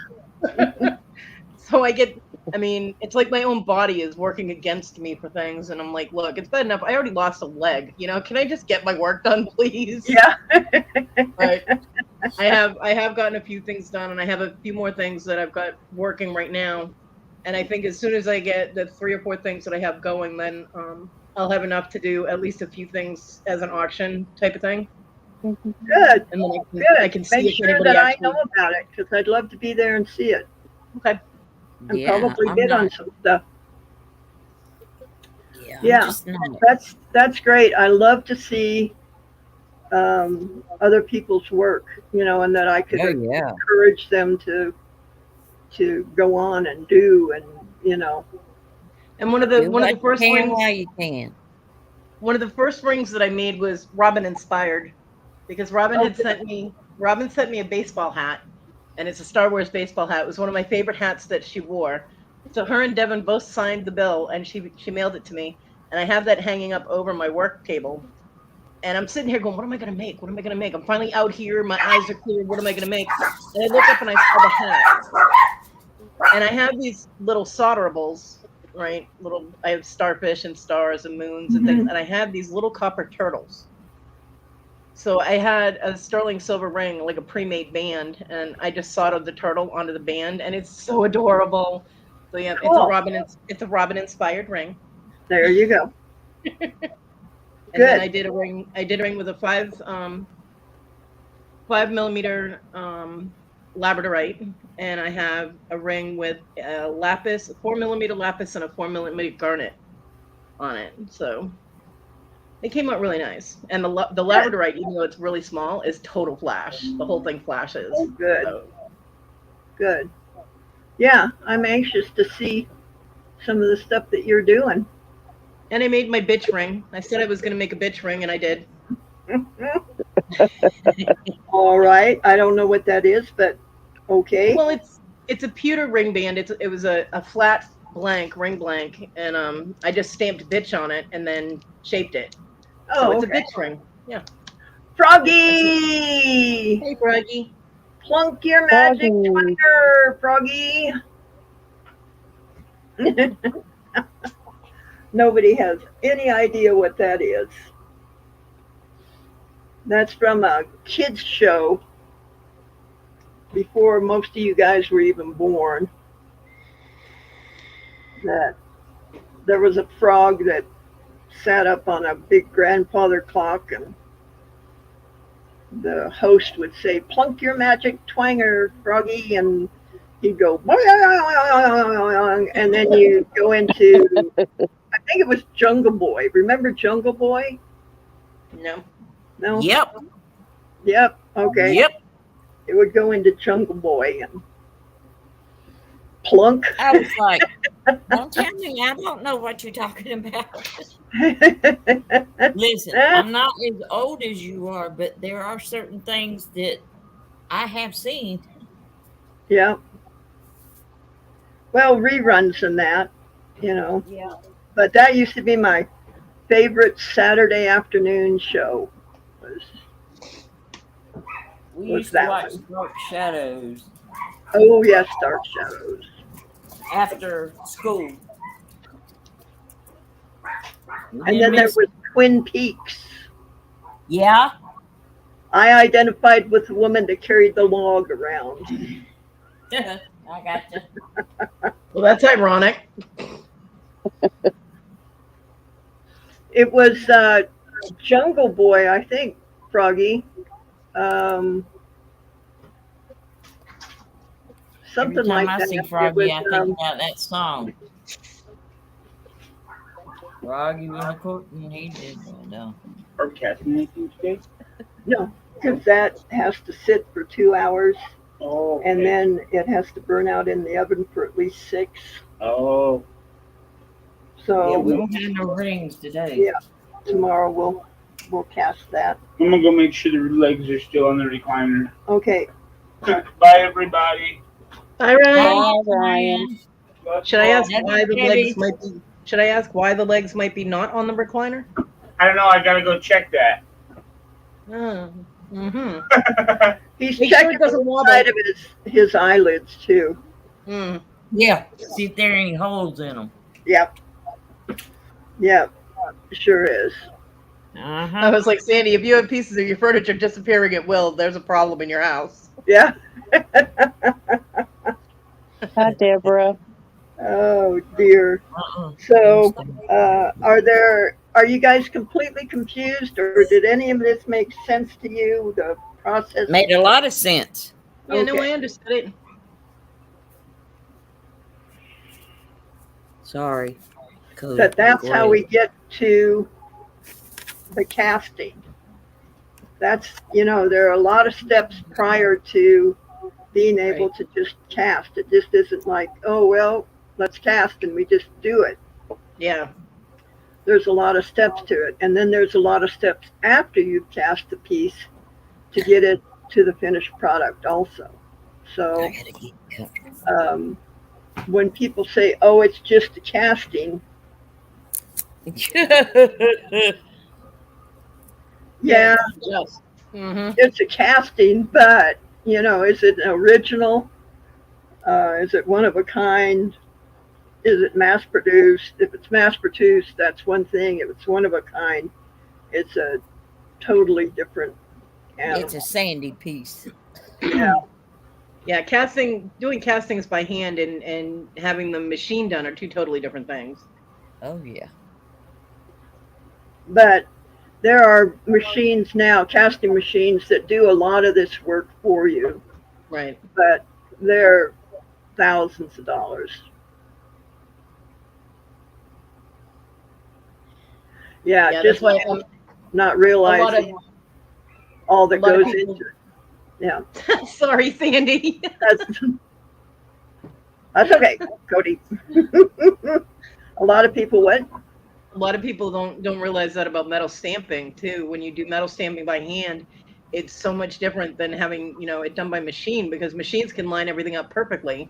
I mean, it's like my own body is working against me for things, and I'm like, look, it's bad enough. I already lost a leg. Can I just get my work done, please? yeah. Right. I have gotten a few things done, and I have a few more things that I've got working right now. And I think as soon as I get the 3 or 4 things that I have going, then I'll have enough to do at least a few things as an auction type of thing. Good. And then Good. I can see Make if sure anybody that actually. I know about it because I'd love to be there and see it Okay. and Yeah, probably I'm bid on not. some stuff. Yeah. Yeah. I'm just not. That's great. I love to see other people's work, and that I could Oh yeah. encourage them to go on and do, and And one of Do the what first you can rings, while you can. one of the first rings that I made was Robin inspired, because Robin sent me a baseball hat, and it's a Star Wars baseball hat. It was one of my favorite hats that she wore. So her and Devin both signed the bill, and she mailed it to me, and I have that hanging up over my work table. And I'm sitting here going, what am I going to make? What am I going to make? I'm finally out here. My eyes are clear. What am I going to make? And I look up and I saw the hat. And I have these little solderables, right? I have starfish and stars and moons and things. And I have these little copper turtles. So I had a sterling silver ring, like a pre-made band, and I just soldered the turtle onto the band, and it's so adorable. So yeah, Cool. It's a Robin inspired ring. There you go. And then Good. I did a ring with a 5 millimeter labradorite, and I have a ring with a lapis, a 4 millimeter lapis, and a 4 millimeter garnet on it. So it came out really nice. And the labradorite, even though it's really small, is total flash. The whole thing flashes. Oh, good. So, Good. Yeah, I'm anxious to see some of the stuff that you're doing. and I made my bitch ring. I said I was going to make a bitch ring, and I did. All right. I don't know what that is, but okay. Well, it's a pewter ring band. It was a flat blank ring blank, and I just stamped bitch on it and then shaped it. So Oh, it's okay. a bitch ring. Yeah. Froggy! Hey, Froggy. Plunk your magic Froggy. twinger, Froggy. Nobody has any idea what that is. That's from a kids show before most of you guys were even born. That there was a frog that sat up on a big grandfather clock, and the host would say, "Plunk your magic twanger, Froggy," and he'd go, "Boing," and then you go into, I think it was Jungle Boy. Remember Jungle Boy? No. No? Yep. Yep. Okay. Yep. It would go into Jungle Boy and plunk. I was like, don't tell me I don't know what you're talking about. Listen, I'm not as old as you are, but there are certain things that I have seen. Yeah. Well, reruns and that, you know. Yeah. But that used to be my favorite Saturday afternoon show. We What's used to that watch one? Dark Shadows Oh, yes, Dark Shadows. after school. And then there was Twin Peaks. Yeah. I identified with the woman that carried the log around. I got you. Well, that's ironic. It was Jungle Boy, I think, Froggy. Something Every time like I that. see It Froggy, was, I think about that song. Froggy was a court and he did that, though. Are we casting anything today? no, because that has to sit for 2 hours, Oh. Okay. and then it has to burn out in the oven for at least 6. Oh. So Yeah, we don't have no rings today. Yeah. tomorrow we'll cast that. I'm gonna go make sure the legs are still on the recliner. Okay. Bye, everybody. Hi, Ryan. Hi, Ryan. Should I ask That's why the heavy. legs might be? Should I ask why the legs might be not on the recliner? I don't know. I gotta go check that. Oh. Mm-hmm. He's Make sure checking it doesn't the wobble. side of his eyelids too. Mm. Yeah. See if there are any holes in them. Yep. Yep. Sure is. I Uh-huh. was like, Sandy, if you have pieces of your furniture disappearing at will, there's a problem in your house. Yeah. Hi, Deborah. Oh dear. So are you guys completely confused, or did any of this make sense to you? The process? Made a lot of sense. Yeah, no, Okay. I understood it. Sorry. Cool. But that's Go how ahead. we get to the casting. That's, there are a lot of steps prior to being able to just cast. It just isn't like, oh, well, let's cast and we just do it. Yeah. There's a lot of steps to it. And then there's a lot of steps after you've cast the piece to get it to the finished product also. So I gotta get comfortable. when people say, oh, it's just a casting, yeah, Just. Mm-hmm. it's a casting, but, is it an original? Is it one of a kind? Is it mass produced? If it's mass produced, that's one thing. If it's one of a kind, it's a totally different And It's a sandy piece. yeah, Yeah, doing castings by hand and having them machine done are two totally different things. Oh yeah. but there are machines now, casting machines that do a lot of this work for you, Right. but they're thousands of dollars. Yeah, Yeah, that's just why not a lot of realizing all a that lot of goes people. into it. Yeah, Sorry, Sandy. that's that's okay, Cody. A lot of people went. A lot of people don't realize that about metal stamping too. When you do metal stamping by hand, it's so much different than having, it done by machine, because machines can line everything up perfectly.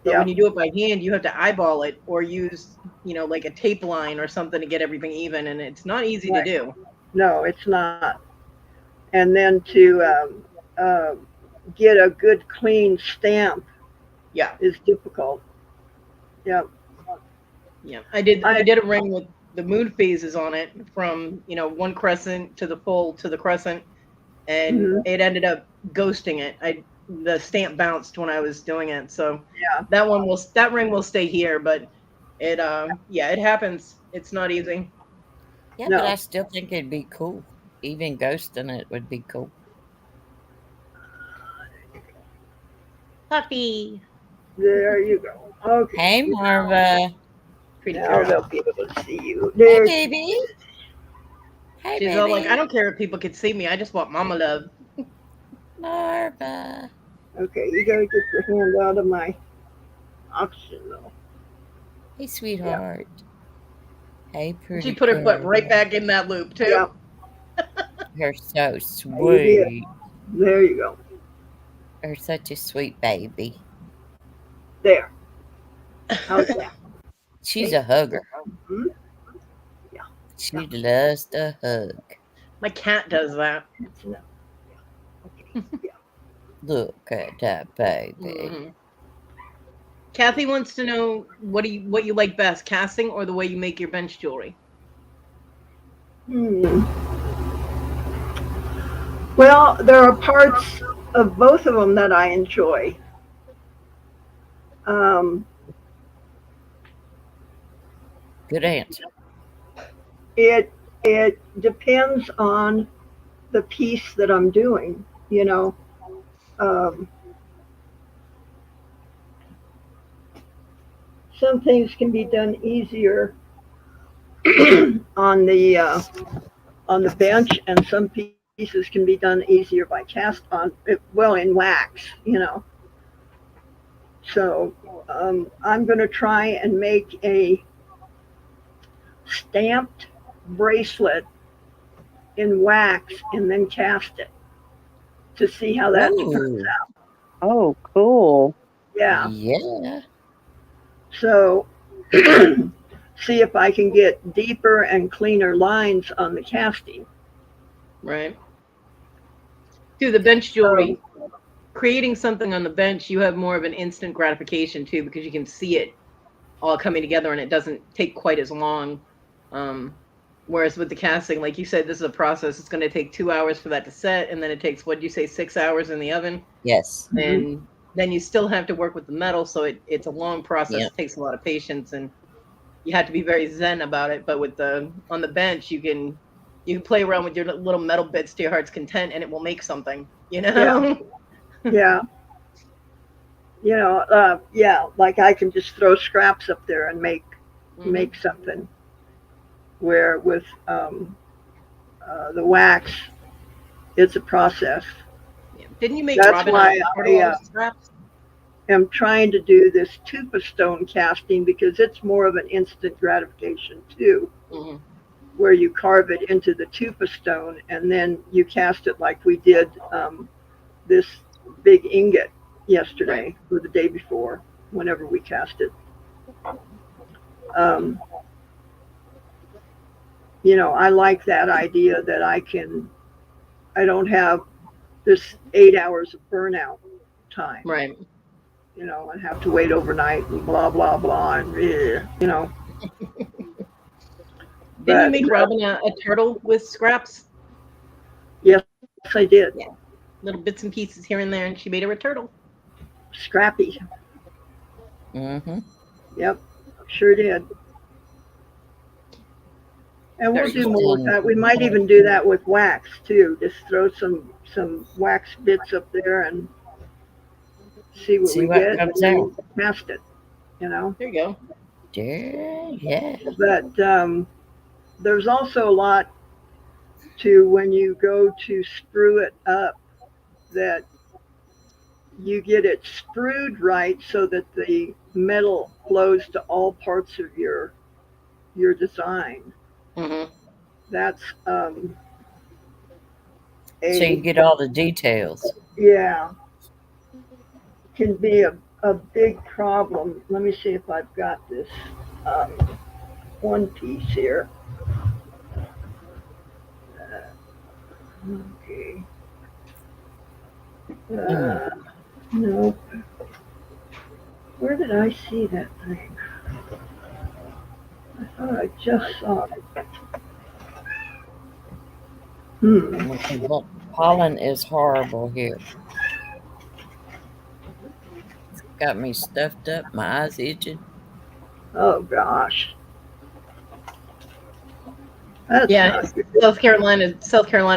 But Yeah, when you do it by hand, you have to eyeball it or use, like a tape line or something to get everything even, and it's not easy to right. do. No, it's not. And then to get a good clean stamp Yeah. is difficult. Yeah, Yeah. I I did a ring with the moon phases on it from, one crescent to the full to the crescent, and mhm, it ended up ghosting it. The stamp bounced when I was doing it. So yeah, that ring will stay here, but yeah, it happens. It's not easy. Yeah, but I no. still think it'd be cool. Even ghosting it would be cool. Puppy. There you go. Okay, Hey Marva. Pretty now girl. they'll be able to see you. Hey There she baby. is. Hey She's all like, I baby. don't care if people could see me. I just want mama love. Marva. Okay, you gotta get your hand out of my auction though. Hey Yeah, sweetheart. Hey She pretty put her foot girl. right back in that loop yeah, too. You're so you did. sweet. There you go. You're such a sweet baby. There. How's that? She's Okay. a hugger. Hmm. Yeah, She loves to hug. My cat does that. that's enough. Yeah. Okay. Yeah. Look at that baby. Hmm. Kathy wants to know what you like best, casting or the way you make your bench jewelry. Hmm. Well, there are parts of both of them that I enjoy. Um, Good answer. it depends on the piece that I'm doing. You know, um, some things can be done easier on the bench, and some pieces can be done easier by cast on. Well, in wax. You know, so I'm going to try and make a stamped bracelet in wax and then cast it to see how that turns Ooh. out. Oh, cool. Yeah. Yeah. So see if I can get deeper and cleaner lines on the casting. Right. Do the bench So jewelry. Creating something on the bench, you have more of an instant gratification too, because you can see it all coming together and it doesn't take quite as long. Um, Whereas with the casting, like you said, this is a process. It's going to take 2 hours for that to set, and then it takes, what do you say, 6 hours in the oven, Yes. mhm, and then you still have to work with the metal, so it's a long process. Yeah. It takes a lot of patience, and you have to be very zen about it. But with on the bench, you can play around with your little metal bits to your heart's content, and it will make something. yeah, yeah, yeah. Like I can just throw scraps up there and Hmm. make something. Where with the wax, it's a process. Yeah. Didn't you make That's Robin a why turtle I out of scraps? am trying to do this tufa stone casting because it's more of an instant gratification too, Hmm. where you carve it into the tufa stone and then you cast it like we did this big ingot Right. yesterday or the day before, whenever we cast it. Um, I like that idea that I don't have this 8 hours of burnout time, Right. and have to wait overnight and blah, blah, blah, and, Didn't you but make Robin a turtle with scraps? yes, Yes, I did. Yeah. Little bits and pieces here and there, and she made her a turtle. Scrappy. Mm-hmm. Yep, sure did. And we'll Very do cool. more with that. We might even do that with wax too. Just throw some wax bits up there and see what See we what get, and comes out. then cast it. You know. There you go. Yeah. But there's also a lot to when you go to screw it up that you get it screwed right so that the metal flows to all parts of your design. Mm-hmm. That's So you a get all the details. yeah, can be a big problem. Let me see if I've got this um, one piece here. Okay. Mm. No. Where did I see that thing? I thought I just saw it. Hmm. Look, pollen is horrible here. It's got me stuffed up. My eyes itching. Oh gosh. That's Yeah, not good. South Carolina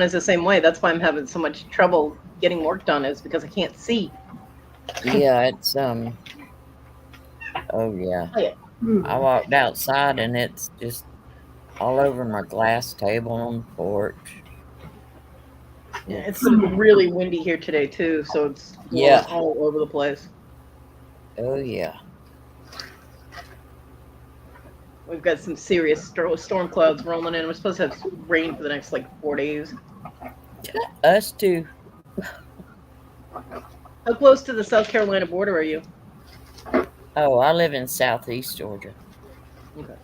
is the same way. That's why I'm having so much trouble getting work done, is because I can't see. Yeah, it's Oh yeah. Oh yeah. Hmm. I walked outside and it's just all over my glass table on the porch. Yeah, it's It's been really windy here today too, so it's blowing yeah. all over the place. Oh yeah. We've got some serious storm clouds rolling in. We're supposed to have rain for the next like 4 days. Us too. How close to the South Carolina border are you? Oh, I live in southeast Georgia. Okay.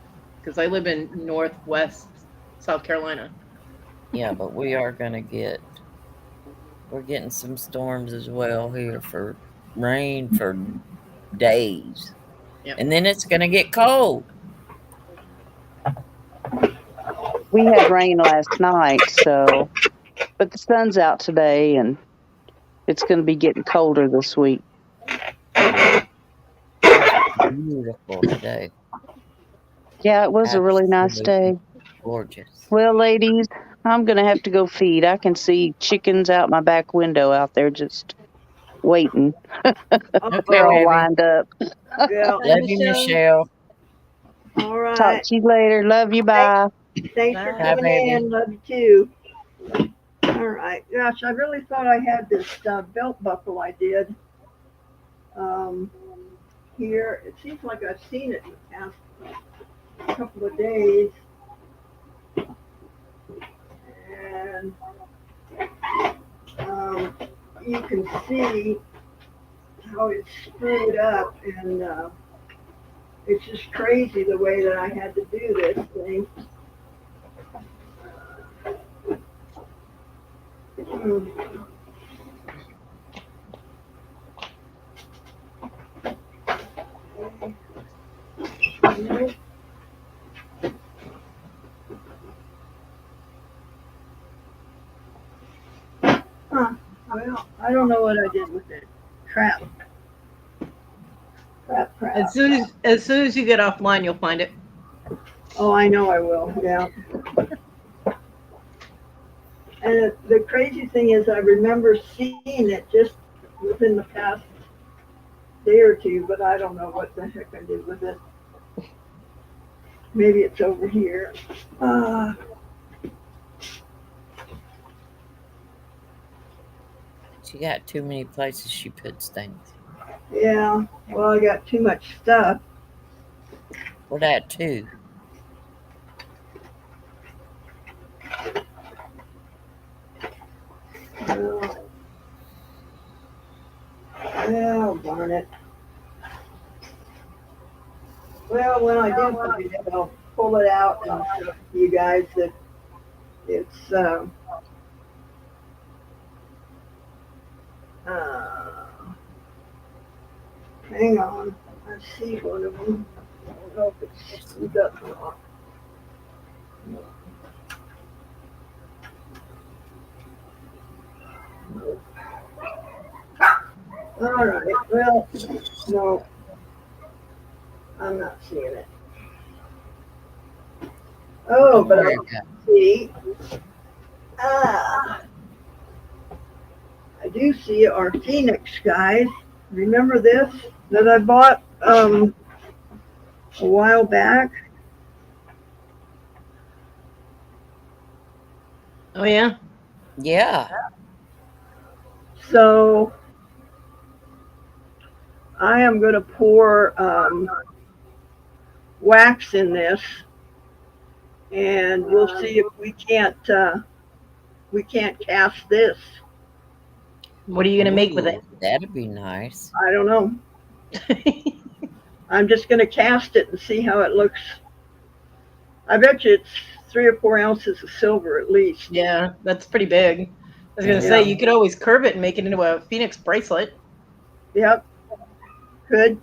Because I live in northwest South Carolina. Yeah, but we are gonna get we're getting some storms as well here for rain for days. Yep. And then it's gonna get cold. We had rain last night, so but the sun's out today and it's going to be getting colder this week. Beautiful today. Yeah, it was a really nice Absolutely day. gorgeous. Well, ladies, I'm going to have to go feed. I can see chickens out my back window out there just waiting. Okay, They're all baby. lined up. Yeah. Bye, Love you, Michelle. All Talk right. to you later. Love you. Bye. Thanks for Bye. Bye, coming baby. in. Love you too. All right. Gosh, I really thought I had this belt buckle I did here. It seems like I've seen it in the past couple of days. And you can see how it's screwed up. And it's just crazy the way that I had to do this thing. Hmm. Huh. Well, I don't know what I did with it. Crap. Crap. As soon as you get offline, you'll find it. Oh, I know I will. Yeah. And the crazy thing is, I remember seeing it just within the past day or two, but I don't know what the heck I did with it. Maybe it's over here. She got too many places she puts things. Yeah. Well, I got too much stuff. Well, that too. Oh, darn it. Well, when I do find it, I'll pull it out and show you guys that it's hang on. I see one of them. I don't know if it's screwed up or not. All right. Well, no, I'm not seeing it. Oh, Don't but worry I about see. Ah, I do see our Phoenix, guys. Remember this that I bought a while back? Oh yeah. it. Yeah. So I am going to pour wax in this, and we'll see if we can't cast this. What are you gonna make with Ooh, that'd be nice. I don't know. it? I'm just going to cast it and see how it looks. I bet you it's 3 or 4 ounces of silver at least. Yeah, that's pretty big. I was gonna say Yeah. you could always curve it and make it into a phoenix bracelet. Yep. Good.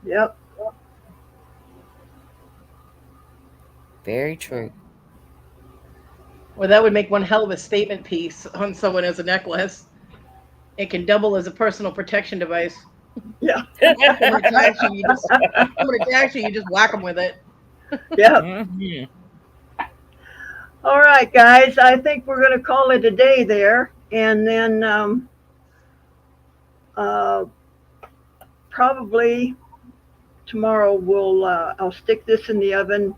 Yep. Very true. Or that would make one hell of a statement piece on someone as a necklace. It can double as a personal protection device. Yeah. Someone attacks you, you just whack them with it. Yep. Mhm. All right, guys. I think we're going to call it a day there, and then uh, probably tomorrow I'll stick this in the oven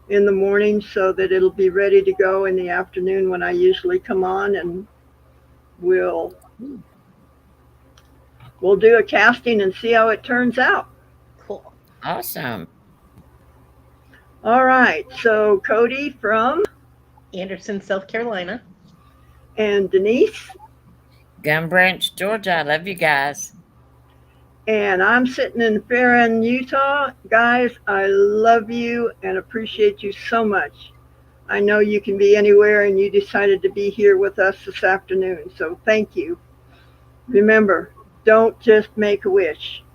in the morning so that it'll be ready to go in the afternoon when I usually come on, and we'll do a casting and see how it turns out. Cool. Awesome. All right. So Cody from Anderson, South Carolina. and Denise, Gun Branch, Georgia. I love you guys. and I'm sitting in Farron, Utah. Guys, I love you and appreciate you so much. I know you can be anywhere and you decided to be here with us this afternoon. So thank you. Remember, don't just make a wish.